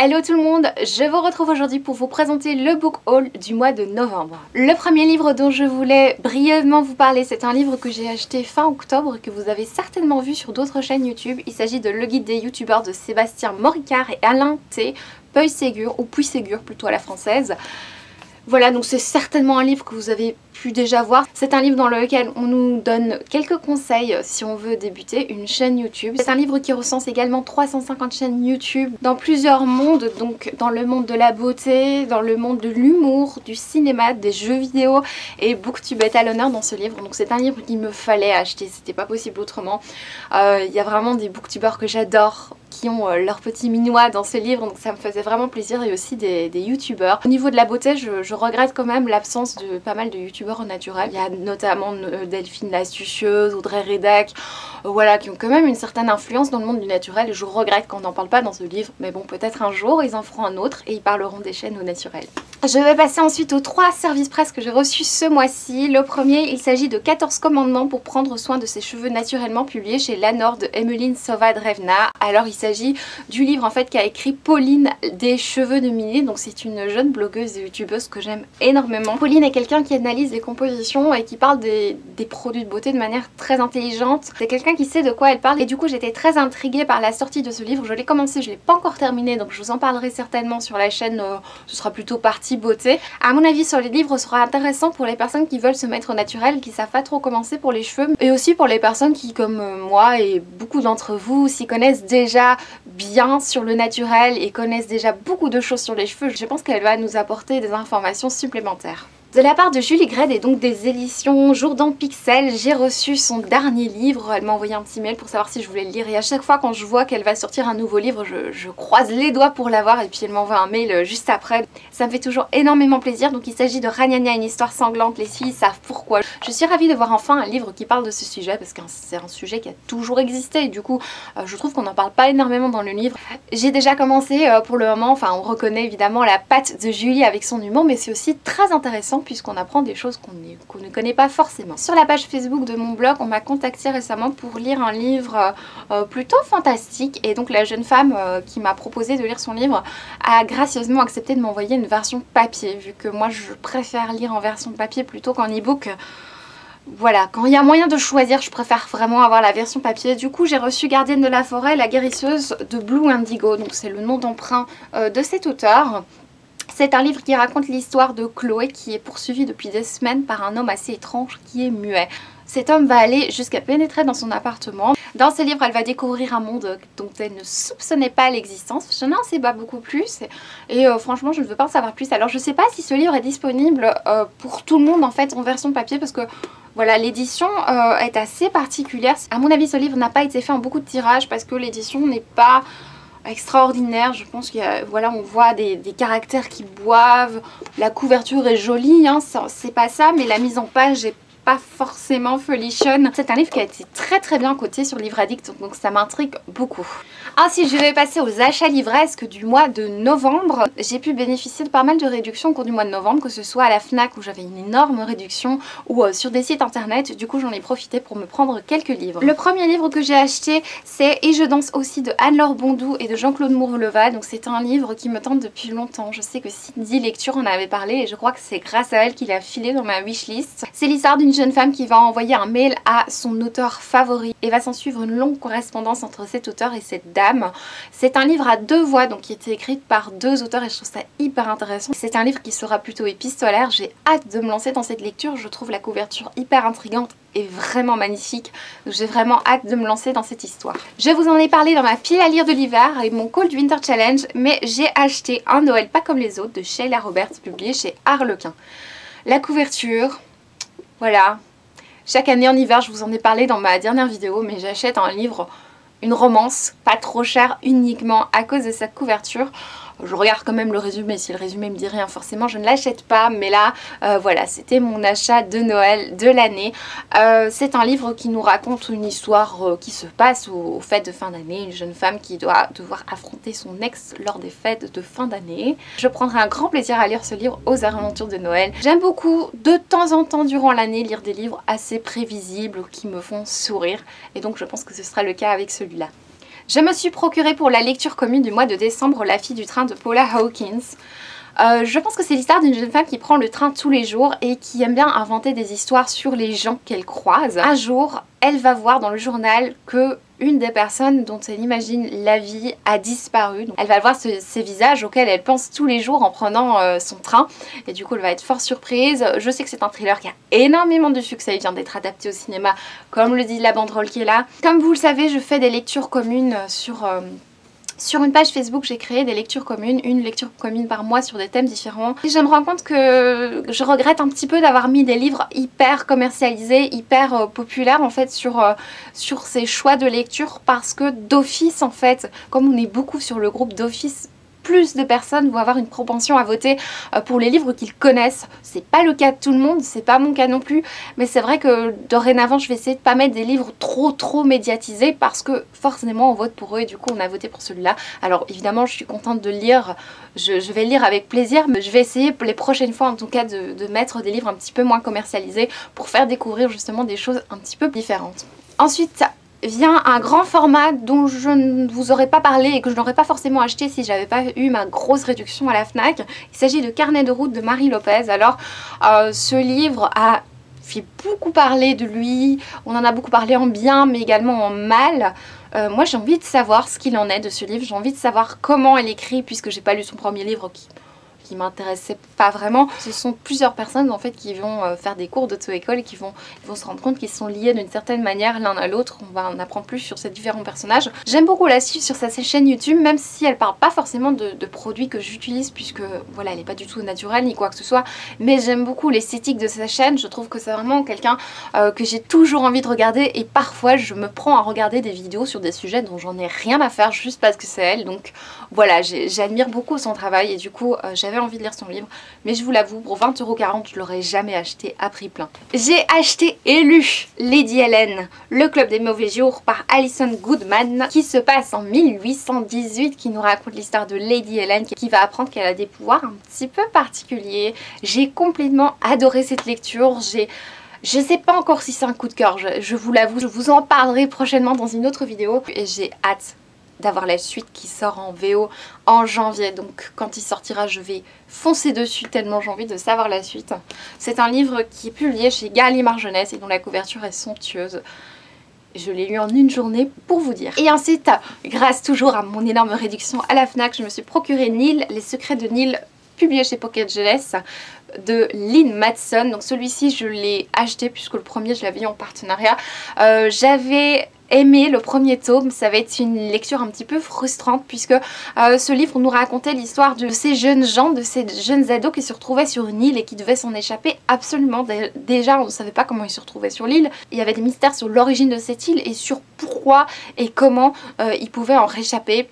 Hello tout le monde, je vous retrouve aujourd'hui pour vous présenter le book haul du mois de novembre. Le premier livre dont je voulais brièvement vous parler, c'est un livre que j'ai acheté fin octobre, que vous avez certainement vu sur d'autres chaînes YouTube. Il s'agit de Le Guide des youtubeurs de Sébastien Moricard et Alain T. Puy-Ségur, ou Puy-Ségur plutôt à la française. Voilà, donc c'est certainement un livre que vous avez pu déjà voir. C'est un livre dans lequel on nous donne quelques conseils si on veut débuter une chaîne YouTube. C'est un livre qui recense également 350 chaînes YouTube dans plusieurs mondes, donc dans le monde de la beauté, dans le monde de l'humour, du cinéma, des jeux vidéo, et BookTube est à l'honneur dans ce livre. Donc c'est un livre qu'il me fallait acheter, c'était pas possible autrement. Il y a vraiment des booktubeurs que j'adore qui ont leur petit minois dans ce livre, donc ça me faisait vraiment plaisir, et aussi des youtubeurs. Au niveau de la beauté, je regrette quand même l'absence de pas mal de youtubeurs au naturel. Il y a notamment Delphine l'astucieuse, Audrey Redac, voilà, qui ont quand même une certaine influence dans le monde du naturel, et je regrette qu'on n'en parle pas dans ce livre, mais bon, peut-être un jour ils en feront un autre et ils parleront des chaînes au naturel. Je vais passer ensuite aux 3 services presse que j'ai reçus ce mois-ci. Le premier, il s'agit de 14 commandements pour prendre soin de ses cheveux naturellement, publié chez Lanor de Emeline Sauva-Drevna. Alors il s'agit du livre en fait qu'a écrit Pauline des cheveux de Milly, donc c'est une jeune blogueuse et youtubeuse que j'aime énormément. Pauline est quelqu'un qui analyse les compositions et qui parle des produits de beauté de manière très intelligente. C'est quelqu'un qui sait de quoi elle parle, et du coup j'étais très intriguée par la sortie de ce livre. Je l'ai commencé, je l'ai pas encore terminé, donc je vous en parlerai certainement sur la chaîne, ce sera plutôt partie beauté. À mon avis, sur les livres sera intéressant pour les personnes qui veulent se mettre au naturel, qui savent pas trop commencer pour les cheveux, et aussi pour les personnes qui, comme moi et beaucoup d'entre vous, s'y connaissent déjà bien sur le naturel et connaissent déjà beaucoup de choses sur les cheveux. Je pense qu'elle va nous apporter des informations supplémentaires. De la part de Julie Gredd et donc des éditions Jourdan Pixel, j'ai reçu son dernier livre. Elle m'a envoyé un petit mail pour savoir si je voulais le lire, et à chaque fois quand je vois qu'elle va sortir un nouveau livre, je croise les doigts pour l'avoir, et puis elle m'envoie un mail juste après. Ça me fait toujours énormément plaisir. Donc il s'agit de Ragnagna, une histoire sanglante, les filles savent pourquoi. Je suis ravie de voir enfin un livre qui parle de ce sujet, parce que c'est un sujet qui a toujours existé, et du coup je trouve qu'on n'en parle pas énormément dans le livre. J'ai déjà commencé pour le moment, enfin on reconnaît évidemment la patte de Julie avec son humour, mais c'est aussi très intéressant puisqu'on apprend des choses qu'on ne connaît pas forcément. Sur la page Facebook de mon blog, on m'a contacté récemment pour lire un livre plutôt fantastique, et donc la jeune femme qui m'a proposé de lire son livre a gracieusement accepté de m'envoyer une version papier, vu que moi je préfère lire en version papier plutôt qu'en e-book. Voilà, quand il y a moyen de choisir, je préfère vraiment avoir la version papier. Du coup, j'ai reçu Gardienne de la forêt, la guérisseuse de Blue Indigo, donc c'est le nom d'emprunt de cet auteur. C'est un livre qui raconte l'histoire de Chloé, qui est poursuivie depuis des semaines par un homme assez étrange qui est muet. Cet homme va aller jusqu'à pénétrer dans son appartement. Dans ce livre, elle va découvrir un monde dont elle ne soupçonnait pas l'existence. Je n'en sais pas beaucoup plus, et franchement je ne veux pas en savoir plus. Alors je ne sais pas si ce livre est disponible pour tout le monde en fait en version papier, parce que voilà, l'édition est assez particulière. À mon avis, ce livre n'a pas été fait en beaucoup de tirages parce que l'édition n'est pas extraordinaire. Je pense qu'il y a, voilà, on voit des caractères qui boivent, la couverture est jolie, hein, c'est pas ça, mais la mise en page est pas forcément folichonne. C'est un livre qui a été très bien coté sur Livre Addict, donc ça m'intrigue beaucoup. Ainsi, je vais passer aux achats livresques du mois de novembre. J'ai pu bénéficier de pas mal de réductions au cours du mois de novembre, que ce soit à la FNAC où j'avais une énorme réduction, ou sur des sites internet. Du coup, j'en ai profité pour me prendre quelques livres. Le premier livre que j'ai acheté, c'est Et je danse aussi de Anne-Laure Bondou et de Jean-Claude Mourleva. Donc c'est un livre qui me tente depuis longtemps. Je sais que Cindy Lecture en avait parlé, et je crois que c'est grâce à elle qu'il a filé dans ma wishlist. C'est l'histoire d'une jeune femme qui va envoyer un mail à son auteur favori, et va s'en suivre une longue correspondance entre cet auteur et cette dame. C'est un livre à 2 voix, donc qui a été écrit par 2 auteurs, et je trouve ça hyper intéressant. C'est un livre qui sera plutôt épistolaire. J'ai hâte de me lancer dans cette lecture. Je trouve la couverture hyper intrigante et vraiment magnifique. J'ai vraiment hâte de me lancer dans cette histoire. Je vous en ai parlé dans ma pile à lire de l'hiver et mon Cold Winter Challenge, mais j'ai acheté Un Noël pas comme les autres de Sheila Roberts, publié chez Harlequin. La couverture, voilà. Chaque année en hiver, je vous en ai parlé dans ma dernière vidéo, mais j'achète un livre, une romance, pas trop chère, uniquement à cause de sa couverture. Je regarde quand même le résumé, si le résumé me dit rien forcément je ne l'achète pas, mais là voilà, c'était mon achat de Noël de l'année. C'est un livre qui nous raconte une histoire qui se passe aux fêtes de fin d'année, une jeune femme qui doit devoir affronter son ex lors des fêtes de fin d'année. Je prendrai un grand plaisir à lire ce livre aux aventures de Noël. J'aime beaucoup de temps en temps durant l'année lire des livres assez prévisibles qui me font sourire, et donc je pense que ce sera le cas avec celui-là. Je me suis procuré pour la lecture commune du mois de décembre La fille du train de Paula Hawkins. Je pense que c'est l'histoire d'une jeune femme qui prend le train tous les jours et qui aime bien inventer des histoires sur les gens qu'elle croise. Un jour, elle va voir dans le journal que une des personnes dont elle imagine la vie a disparu. Donc, elle va voir ces visages auxquels elle pense tous les jours en prenant son train. Et du coup, elle va être fort surprise. Je sais que c'est un thriller qui a énormément de succès. Il vient d'être adapté au cinéma, comme le dit la banderole qui est là. Comme vous le savez, je fais des lectures communes sur une page Facebook. J'ai créé des lectures communes, une lecture commune par mois sur des thèmes différents. Et je me rends compte que je regrette un petit peu d'avoir mis des livres hyper commercialisés, hyper populaires en fait sur ces choix de lecture, parce que d'office en fait, comme on est beaucoup sur le groupe d'office, plus de personnes vont avoir une propension à voter pour les livres qu'ils connaissent. C'est pas le cas de tout le monde, c'est pas mon cas non plus, mais c'est vrai que dorénavant je vais essayer de pas mettre des livres trop médiatisés, parce que forcément on vote pour eux et du coup on a voté pour celui-là. Alors évidemment je suis contente de lire, je vais lire avec plaisir, mais je vais essayer pour les prochaines fois en tout cas de mettre des livres un petit peu moins commercialisés pour faire découvrir justement des choses un petit peu différentes. Ensuite vient un grand format dont je ne vous aurais pas parlé et que je n'aurais pas forcément acheté si j'avais pas eu ma grosse réduction à la FNAC. Il s'agit de Carnet de route de Marie Lopez. Alors ce livre a fait beaucoup parler de lui, on en a beaucoup parlé en bien mais également en mal. Moi j'ai envie de savoir ce qu'il en est de ce livre, j'ai envie de savoir comment elle écrit, puisque j'ai pas lu son premier livre qui m'intéressait pas vraiment. Ce sont plusieurs personnes en fait qui vont faire des cours d'auto-école et qui vont se rendre compte qu'ils sont liés d'une certaine manière l'un à l'autre. On va en apprendre plus sur ces différents personnages. J'aime beaucoup la suivre sur sa chaîne YouTube, même si elle parle pas forcément de produits que j'utilise, puisque voilà, elle est pas du tout naturelle ni quoi que ce soit, mais j'aime beaucoup l'esthétique de sa chaîne. Je trouve que c'est vraiment quelqu'un que j'ai toujours envie de regarder, et parfois je me prends à regarder des vidéos sur des sujets dont j'en ai rien à faire juste parce que c'est elle. Donc voilà, j'admire beaucoup son travail et du coup j'avais envie de lire son livre, mais je vous l'avoue, pour 20,40 € je l'aurais jamais acheté à prix plein. J'ai acheté et lu Lady Helen, le club des mauvais jours par Alison Goodman, qui se passe en 1818, qui nous raconte l'histoire de Lady Helen qui va apprendre qu'elle a des pouvoirs un petit peu particuliers. J'ai complètement adoré cette lecture. Je sais pas encore si c'est un coup de cœur, je vous l'avoue, je vous en parlerai prochainement dans une autre vidéo, et j'ai hâte d'avoir la suite qui sort en VO en janvier. Donc quand il sortira, je vais foncer dessus tellement j'ai envie de savoir la suite. C'est un livre qui est publié chez Gallimard Jeunesse et dont la couverture est somptueuse. Je l'ai lu en une journée pour vous dire. Et ensuite, grâce toujours à mon énorme réduction à la FNAC, je me suis procuré Neil, Les secrets de Neil, publié chez Pocket Jeunesse, de Lynn Matson. Donc celui-ci je l'ai acheté puisque le premier je l'avais eu en partenariat. J'avais aimé le premier tome, ça va être une lecture un petit peu frustrante puisque ce livre nous racontait l'histoire de ces jeunes gens, de ces jeunes ados qui se retrouvaient sur une île et qui devaient s'en échapper absolument. Déjà on ne savait pas comment ils se retrouvaient sur l'île, il y avait des mystères sur l'origine de cette île et sur pourquoi et comment ils pouvaient en réchapper.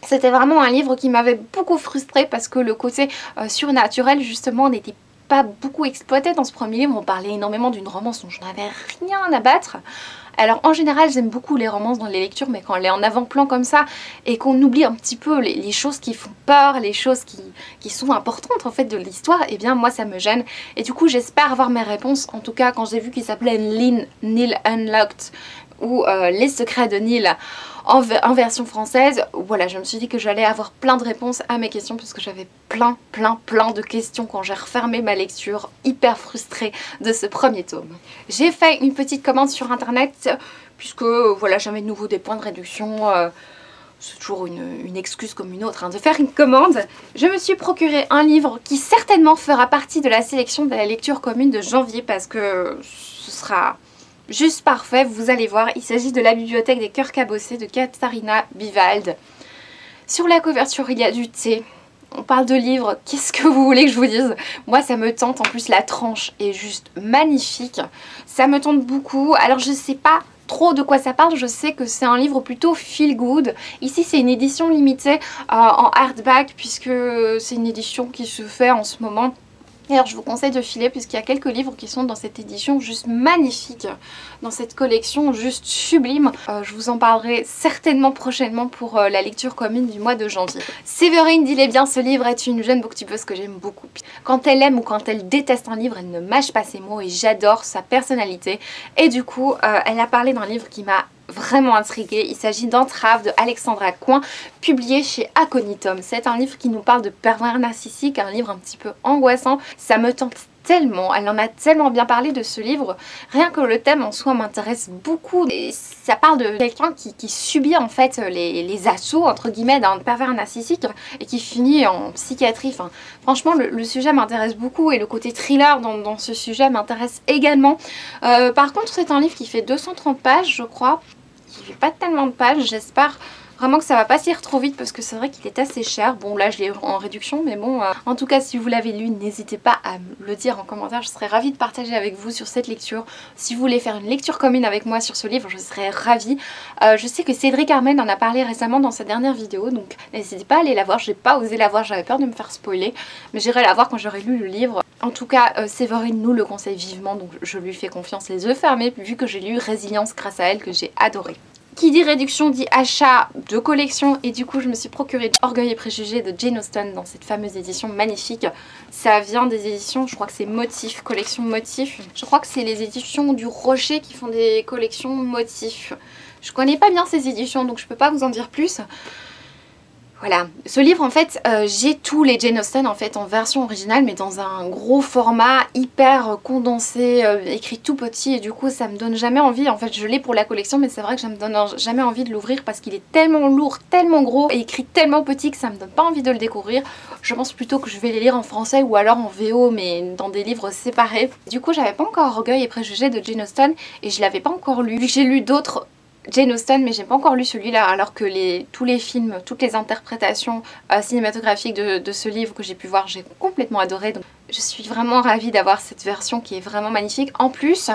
C'était vraiment un livre qui m'avait beaucoup frustrée parce que le côté surnaturel justement n'était pas beaucoup exploité dans ce premier livre. On parlait énormément d'une romance dont je n'avais rien à battre. Alors en général j'aime beaucoup les romances dans les lectures, mais quand elle est en avant-plan comme ça et qu'on oublie un petit peu les choses qui font peur, les choses qui sont importantes en fait de l'histoire, et bien moi ça me gêne. Et du coup j'espère avoir mes réponses, en tout cas quand j'ai vu qu'il s'appelait Neil Unlocked ou Les secrets de Neil en version française, voilà, je me suis dit que j'allais avoir plein de réponses à mes questions puisque j'avais plein de questions quand j'ai refermé ma lecture, hyper frustrée de ce premier tome. J'ai fait une petite commande sur internet puisque voilà, jamais de nouveau des points de réduction. C'est toujours une excuse comme une autre de faire une commande. Je me suis procuré un livre qui certainement fera partie de la sélection de la lecture commune de janvier parce que ce sera juste parfait, vous allez voir. Il s'agit de La bibliothèque des cœurs cabossés de Katharina Biwald. Sur la couverture il y a du thé. On parle de livres, qu'est-ce que vous voulez que je vous dise? Moi ça me tente, en plus la tranche est juste magnifique. Ça me tente beaucoup. Alors je sais pas trop de quoi ça parle, je sais que c'est un livre plutôt feel good. Ici c'est une édition limitée en hardback puisque c'est une édition qui se fait en ce moment. Alors je vous conseille de filer puisqu'il y a quelques livres qui sont dans cette édition juste magnifique, dans cette collection juste sublime. Je vous en parlerai certainement prochainement pour la lecture commune du mois de janvier. Séverine Dit-les bien, ce livre est une jeune booktubeuse que j'aime beaucoup. Quand elle aime ou quand elle déteste un livre, elle ne mâche pas ses mots et j'adore sa personnalité. Et du coup, elle a parlé d'un livre qui m'a vraiment intriguée. Il s'agit d'Entrave de Alexandra Coin, publié chez Aconitum. C'est un livre qui nous parle de pervers narcissique, un livre un petit peu angoissant. Ça me tente tellement, elle en a tellement bien parlé de ce livre, rien que le thème en soi m'intéresse beaucoup. Et ça parle de quelqu'un qui subit en fait les assauts entre guillemets d'un pervers narcissique et qui finit en psychiatrie. Enfin, franchement le sujet m'intéresse beaucoup et le côté thriller dans ce sujet m'intéresse également. Par contre c'est un livre qui fait 230 pages je crois, qui fait pas tellement de pages, j'espère vraiment que ça va pas se lire trop vite parce que c'est vrai qu'il est assez cher. Bon là je l'ai en réduction mais bon en tout cas si vous l'avez lu n'hésitez pas à me le dire en commentaire. Je serais ravie de partager avec vous sur cette lecture. Si vous voulez faire une lecture commune avec moi sur ce livre je serais ravie. Je sais que Cédric Armen en a parlé récemment dans sa dernière vidéo donc n'hésitez pas à aller la voir. J'ai pas osé la voir, j'avais peur de me faire spoiler mais j'irai la voir quand j'aurai lu le livre. En tout cas Séverine nous le conseille vivement donc je lui fais confiance les yeux fermés vu que j'ai lu Résilience grâce à elle que j'ai adoré. Qui dit réduction dit achat de collection et du coup je me suis procuré Orgueil et Préjugés de Jane Austen dans cette fameuse édition magnifique. Ça vient des éditions, je crois que c'est Motif, collection Motif. Je crois que c'est les éditions du Rocher qui font des collections Motif. Je connais pas bien ces éditions donc je peux pas vous en dire plus. Voilà, ce livre en fait, j'ai tous les Jane Austen en fait en version originale mais dans un gros format hyper condensé, écrit tout petit et du coup ça me donne jamais envie. En fait je l'ai pour la collection mais c'est vrai que ça me donne jamais envie de l'ouvrir parce qu'il est tellement lourd, tellement gros et écrit tellement petit que ça me donne pas envie de le découvrir. Je pense plutôt que je vais les lire en français ou alors en VO mais dans des livres séparés. Du coup j'avais pas encore Orgueil et Préjugés de Jane Austen et je l'avais pas encore lu. J'ai lu d'autres Jane Austen mais j'ai pas encore lu celui-là alors que tous les films, toutes les interprétations cinématographiques de ce livre que j'ai pu voir j'ai complètement adoré donc je suis vraiment ravie d'avoir cette version qui est vraiment magnifique. En plus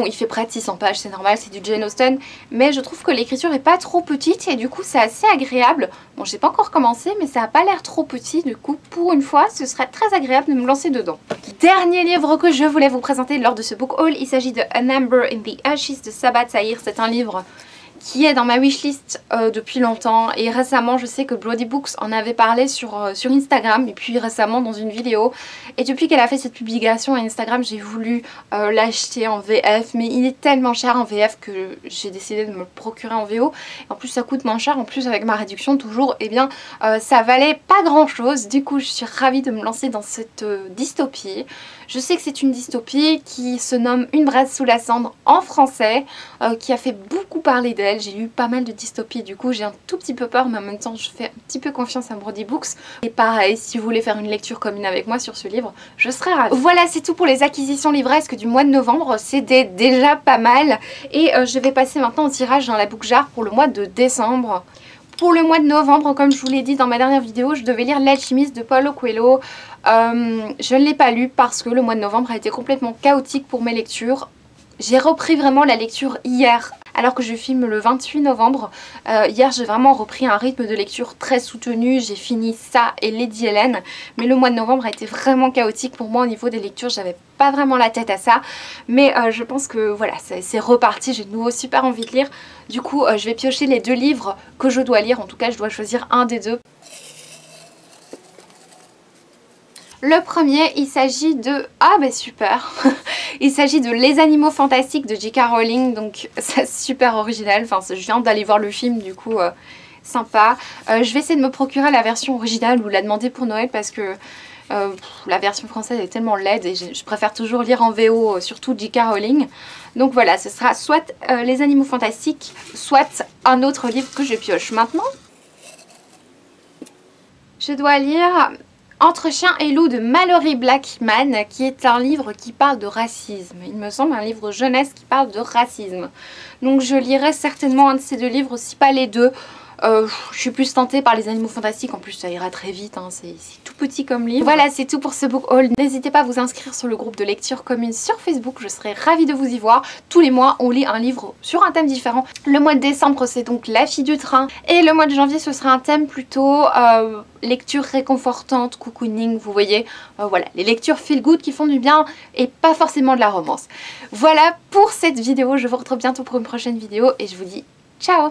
il fait près de 600 pages, c'est normal, c'est du Jane Austen, mais je trouve que l'écriture est pas trop petite et du coup c'est assez agréable. Bon, j'ai pas encore commencé, mais ça a pas l'air trop petit, du coup pour une fois ce serait très agréable de me lancer dedans. Dernier livre que je voulais vous présenter lors de ce book haul, il s'agit de An Amber in the Ashes de Sabaa Tahir. C'est un livre qui est dans ma wishlist depuis longtemps et récemment je sais que Bloody Books en avait parlé sur Instagram et puis récemment dans une vidéo et depuis qu'elle a fait cette publication à Instagram j'ai voulu l'acheter en VF mais il est tellement cher en VF que j'ai décidé de me le procurer en VO. En plus ça coûte moins cher, en plus avec ma réduction toujours et bien ça valait pas grand chose. Du coup je suis ravie de me lancer dans cette dystopie. Je sais que c'est une dystopie qui se nomme Une braise sous la cendre en français, qui a fait beaucoup parler d'elle. J'ai lu pas mal de dystopies, du coup j'ai un tout petit peu peur mais en même temps je fais un petit peu confiance à Bloody Books. Et pareil, si vous voulez faire une lecture commune avec moi sur ce livre, je serais ravie. Voilà, c'est tout pour les acquisitions livresques du mois de novembre, c'était déjà pas mal. Et je vais passer maintenant au tirage dans la book jar pour le mois de décembre. Pour le mois de novembre, comme je vous l'ai dit dans ma dernière vidéo, je devais lire L'Alchimiste de Paulo Coelho. Je ne l'ai pas lu parce que le mois de novembre a été complètement chaotique pour mes lectures. J'ai repris vraiment la lecture hier alors que je filme le 28 novembre. Hier j'ai vraiment repris un rythme de lecture très soutenu, j'ai fini ça et Lady Helen. Mais le mois de novembre a été vraiment chaotique pour moi au niveau des lectures, j'avais pas vraiment la tête à ça. Mais je pense que voilà, c'est reparti, j'ai de nouveau super envie de lire. Du coup je vais piocher les 2 livres que je dois lire, en tout cas je dois choisir un des 2. Le premier, il s'agit de... Ah bah super. Il s'agit de Les Animaux Fantastiques de J.K. Rowling, donc c'est super original. Enfin, je viens d'aller voir le film, du coup, sympa. Je vais essayer de me procurer la version originale ou la demander pour Noël parce que la version française est tellement laide et je préfère toujours lire en VO, surtout J.K. Rowling. Donc voilà, ce sera soit Les Animaux Fantastiques, soit un autre livre que je pioche. Maintenant, je dois lire... Entre chien et loup de Malory Blackman, qui est un livre qui parle de racisme. Il me semble un livre jeunesse qui parle de racisme. Donc je lirai certainement un de ces 2 livres, si pas les 2. Je suis plus tentée par Les Animaux Fantastiques, en plus ça ira très vite, hein, c'est tout petit comme livre. Voilà, c'est tout pour ce book haul. N'hésitez pas à vous inscrire sur le groupe de lecture commune sur Facebook, je serai ravie de vous y voir. Tous les mois on lit un livre sur un thème différent. Le mois de décembre c'est donc La fille du train et le mois de janvier ce sera un thème plutôt lecture réconfortante, cocooning, vous voyez. Voilà, les lectures feel good qui font du bien et pas forcément de la romance. Voilà pour cette vidéo, je vous retrouve bientôt pour une prochaine vidéo et je vous dis ciao.